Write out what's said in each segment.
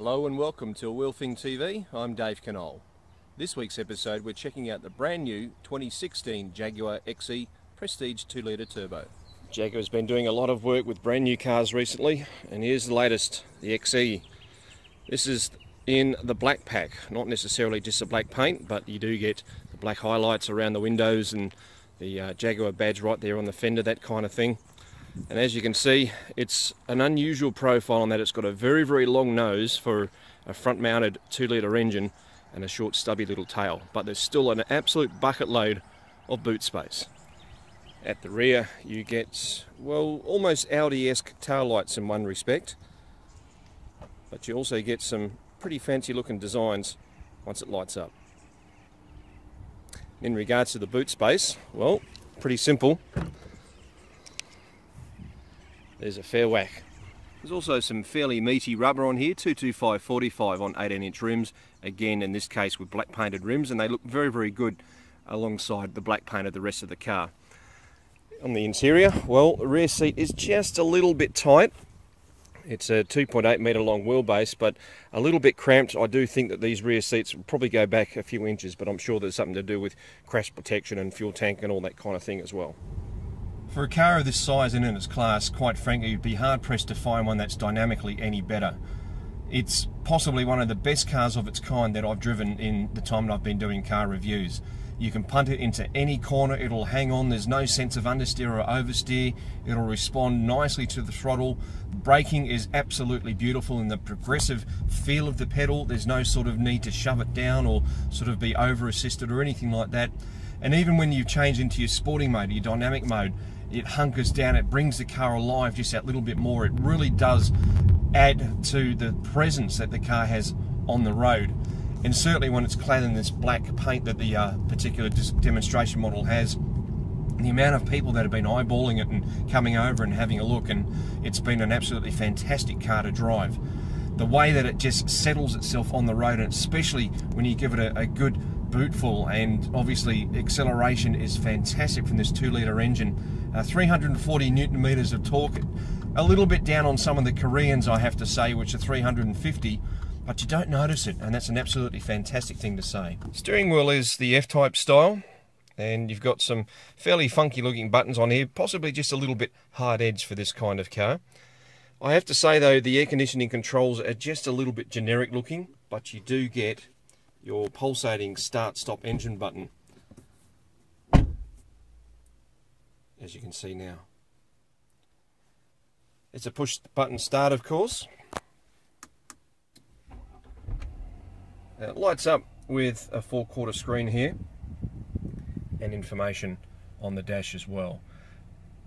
Hello and welcome to A Wheel Thing TV. I'm Dave Canole. This week's episode we're checking out the brand new 2016 Jaguar XE Prestige 2-litre turbo. Jaguar's been doing a lot of work with brand new cars recently, and here's the latest, the XE. This is in the black pack, not necessarily just a black paint, but you do get the black highlights around the windows and the Jaguar badge right there on the fender, that kind of thing. And as you can see, it's an unusual profile in that it's got a very, very long nose for a front-mounted 2-litre engine and a short, stubby little tail. But there's still an absolute bucket load of boot space. At the rear, you get, well, almost Audi-esque taillights in one respect. But you also get some pretty fancy-looking designs once it lights up. In regards to the boot space, well, pretty simple. There's a fair whack. There's also some fairly meaty rubber on here, 225/45 on 18-inch rims, again in this case with black painted rims, and they look very, very good alongside the black paint of the rest of the car. On the interior, well, the rear seat is just a little bit tight. It's a 2.8 metre long wheelbase, but a little bit cramped. I do think that these rear seats will probably go back a few inches, but I'm sure there's something to do with crash protection and fuel tank and all that kind of thing as well. For a car of this size and in its class, quite frankly, you'd be hard-pressed to find one that's dynamically any better. It's possibly one of the best cars of its kind that I've driven in the time that I've been doing car reviews. You can punt it into any corner, it'll hang on, there's no sense of understeer or oversteer, it'll respond nicely to the throttle. Braking is absolutely beautiful in the progressive feel of the pedal. There's no sort of need to shove it down or sort of be over-assisted or anything like that. And even when you change into your sporting mode, your dynamic mode, it hunkers down, it brings the car alive just that little bit more. It really does add to the presence that the car has on the road. And certainly when it's clad in this black paint that the particular demonstration model has, the amount of people that have been eyeballing it and coming over and having a look, and it's been an absolutely fantastic car to drive. The way that it just settles itself on the road, and especially when you give it a good bootful, and obviously acceleration is fantastic from this 2-litre engine. 340 newton meters of torque, a little bit down on some of the Koreans I have to say, which are 350, but you don't notice it, and that's an absolutely fantastic thing to say. Steering wheel is the F-type style, and you've got some fairly funky looking buttons on here, possibly just a little bit hard edged for this kind of car. I have to say though, the air conditioning controls are just a little bit generic looking, but you do get your pulsating start-stop engine button, as you can see now. It's a push button start, of course. It lights up with a 4/4 screen here and information on the dash as well.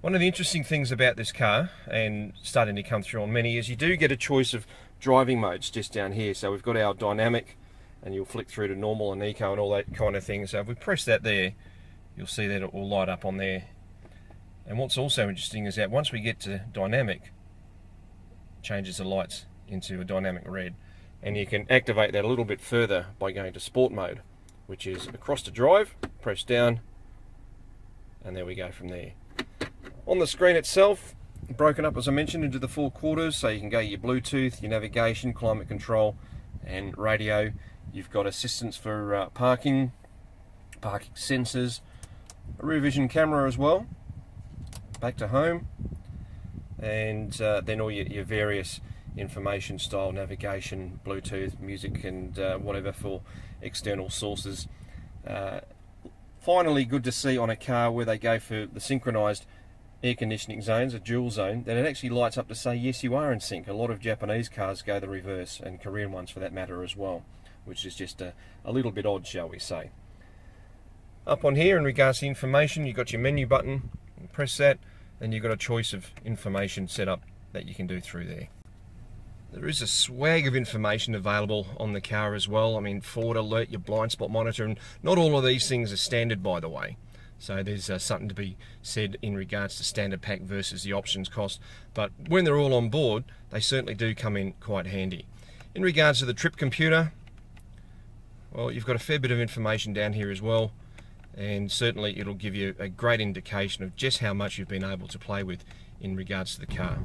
One of the interesting things about this car, and starting to come through on many, is you do get a choice of driving modes just down here. So we've got our dynamic, and you'll flick through to normal and eco and all that kind of thing. So if we press that there, you'll see that it will light up on there. And what's also interesting is that once we get to dynamic, it changes the lights into a dynamic red. And you can activate that a little bit further by going to sport mode, which is across to drive, press down, and there we go from there. On the screen itself, broken up as I mentioned into the 4/4, so you can go your Bluetooth, your navigation, climate control and radio. You've got assistance for parking sensors, a rear vision camera as well, back to home, and then all your various information style, navigation, Bluetooth, music and whatever for external sources. Finally, good to see on a car where they go for the synchronized air conditioning zones, a dual zone, that it actually lights up to say yes, you are in sync. A lot of Japanese cars go the reverse, and Korean ones for that matter as well, which is just a little bit odd, shall we say. Up on here, in regards to information, you've got your menu button, you press that, and you've got a choice of information set up that you can do through there. There is a swag of information available on the car as well. I mean, forward alert, your blind spot monitor, and not all of these things are standard, by the way. So there's something to be said in regards to standard pack versus the options cost. But when they're all on board, they certainly do come in quite handy. In regards to the trip computer, well, you've got a fair bit of information down here as well. And certainly it'll give you a great indication of just how much you've been able to play with in regards to the car.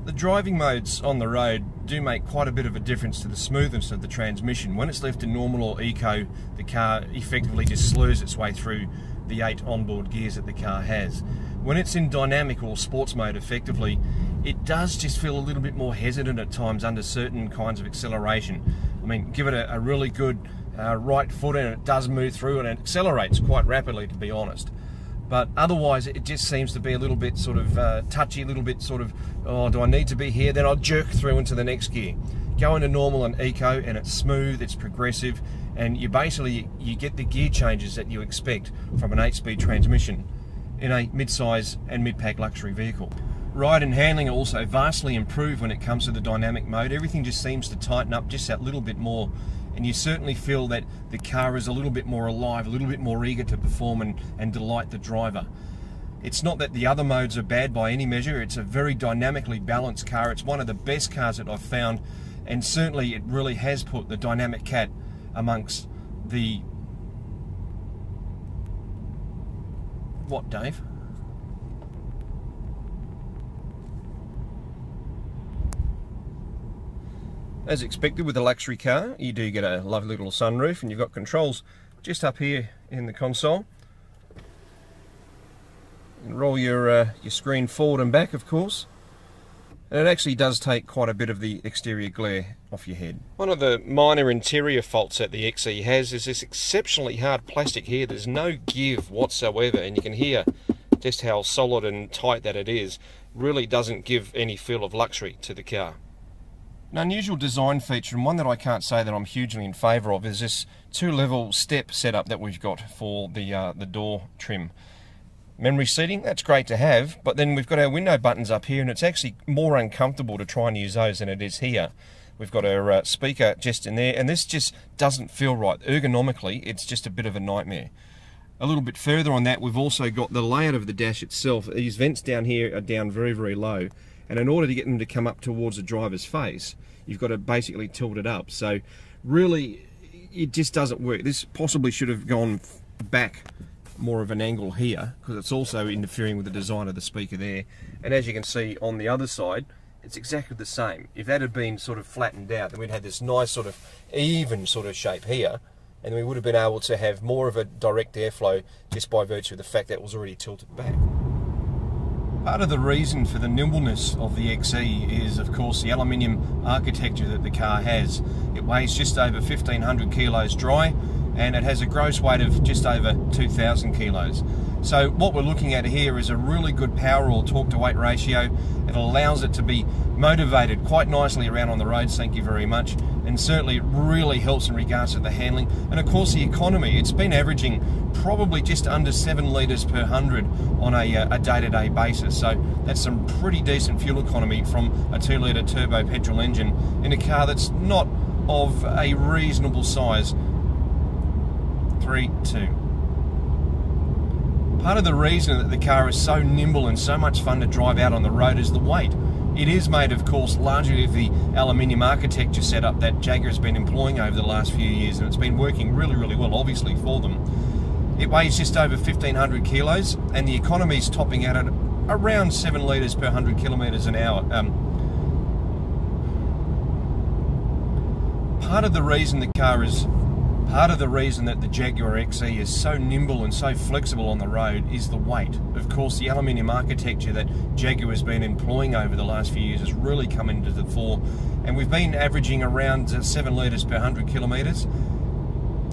The driving modes on the road do make quite a bit of a difference to the smoothness of the transmission. When it's left in normal or eco, the car effectively just slurs its way through the 8 onboard gears that the car has. When it's in dynamic or sports mode effectively, it does just feel a little bit more hesitant at times under certain kinds of acceleration. I mean, give it a really good right foot and it does move through and it accelerates quite rapidly, to be honest. But otherwise it just seems to be a little bit sort of touchy, a little bit sort of, oh, do I need to be here? Then I'll jerk through into the next gear. Go into normal and eco and it's smooth, it's progressive, and you get the gear changes that you expect from an 8-speed transmission in a mid-size and mid-pack luxury vehicle. Ride and handling are also vastly improved when it comes to the dynamic mode. Everything just seems to tighten up just that little bit more, and you certainly feel that the car is a little bit more alive, a little bit more eager to perform and delight the driver. It's not that the other modes are bad by any measure. It's a very dynamically balanced car. It's one of the best cars that I've found, and certainly it really has put the Dynamic Cat amongst the... What, Dave? As expected with a luxury car, you do get a lovely little sunroof, and you've got controls just up here in the console. You can roll your screen forward and back, of course. And it actually does take quite a bit of the exterior glare off your head. One of the minor interior faults that the XE has is this exceptionally hard plastic here. There's no give whatsoever, and you can hear just how solid and tight that it is. Really doesn't give any feel of luxury to the car. An unusual design feature, and one that I can't say that I'm hugely in favour of, is this 2-level step setup that we've got for the door trim. Memory seating, that's great to have, but then we've got our window buttons up here, and it's actually more uncomfortable to try and use those than it is here. We've got our speaker just in there, and this just doesn't feel right. Ergonomically, it's just a bit of a nightmare. A little bit further on that, we've also got the layout of the dash itself. These vents down here are down very, very low, and in order to get them to come up towards the driver's face, you've got to basically tilt it up. So really, it just doesn't work. This possibly should have gone back more of an angle here, because it's also interfering with the design of the speaker there. And as you can see on the other side, it's exactly the same. If that had been sort of flattened out, then we'd had this nice sort of even sort of shape here, and we would have been able to have more of a direct airflow just by virtue of the fact that it was already tilted back. Part of the reason for the nimbleness of the XE is, of course, the aluminium architecture that the car has. It weighs just over 1,500 kilos dry, and it has a gross weight of just over 2,000 kilos. So what we're looking at here is a really good power or torque to weight ratio. It allows it to be motivated quite nicely around on the roads, thank you very much, and certainly it really helps in regards to the handling. And of course the economy, it's been averaging probably just under 7 litres per 100 on a day-to-day basis. So that's some pretty decent fuel economy from a 2-litre turbo petrol engine in a car that's not of a reasonable size. 3, 2. Part of the reason that the car is so nimble and so much fun to drive out on the road is the weight. It is made, of course, largely of the aluminium architecture setup that Jaguar has been employing over the last few years, and it's been working really, really well, obviously, for them. It weighs just over 1,500 kilos, and the economy is topping out at around 7 litres per 100 kilometres an hour. Part of the reason that the Jaguar XE is so nimble and so flexible on the road is the weight. Of course, the aluminium architecture that Jaguar has been employing over the last few years has really come into the fore, and we've been averaging around 7 litres per 100 kilometres.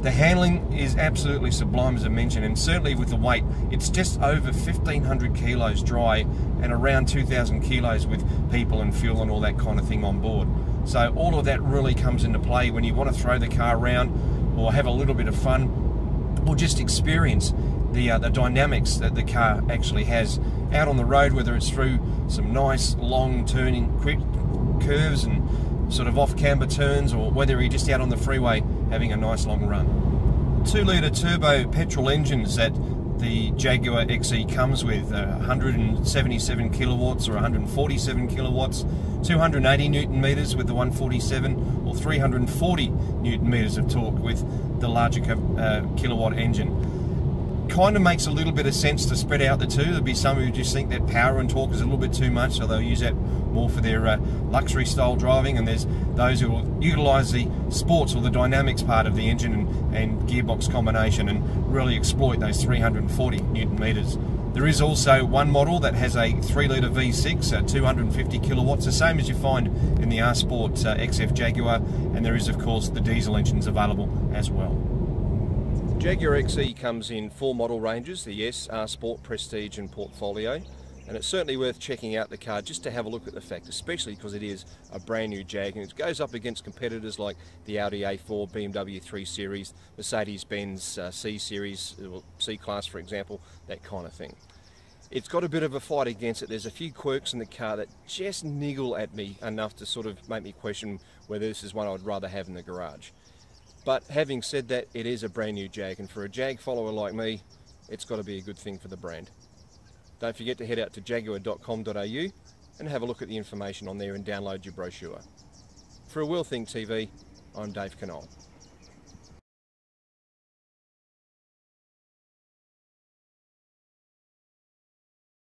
The handling is absolutely sublime, as I mentioned, and certainly with the weight, it's just over 1,500 kilos dry and around 2,000 kilos with people and fuel and all that kind of thing on board. So all of that really comes into play when you want to throw the car around or have a little bit of fun or just experience the dynamics that the car actually has out on the road, whether it's through some nice long turning quick curves and sort of off camber turns, or whether you're just out on the freeway having a nice long run. 2-litre turbo petrol engines that the Jaguar XE comes with 177 kilowatts or 147 kilowatts, 280 newton meters with the 147, or 340 newton meters of torque with the larger kilowatt engine. kind of makes a little bit of sense to spread out the two. There'll be some who just think that power and torque is a little bit too much, so they'll use that more for their luxury style driving, and there's those who will utilise the sports or the dynamics part of the engine and gearbox combination and really exploit those 340 Newton meters. There is also one model that has a 3-litre V6, 250 kilowatts, the same as you find in the R Sport XF Jaguar, and there is of course the diesel engines available as well. Jaguar XE comes in 4 model ranges, the S, R Sport, Prestige and Portfolio, and it's certainly worth checking out the car just to have a look at the fact, especially because it is a brand new Jag, and it goes up against competitors like the Audi A4, BMW 3 Series, Mercedes-Benz C Series, C-Class for example, that kind of thing. It's got a bit of a fight against it. There's a few quirks in the car that just niggle at me enough to sort of make me question whether this is one I would rather have in the garage. But having said that, it is a brand new Jag, and for a Jag follower like me, it's got to be a good thing for the brand. Don't forget to head out to jaguar.com.au and have a look at the information on there and download your brochure. For A Wheel Thing TV, I'm Dave Knoll.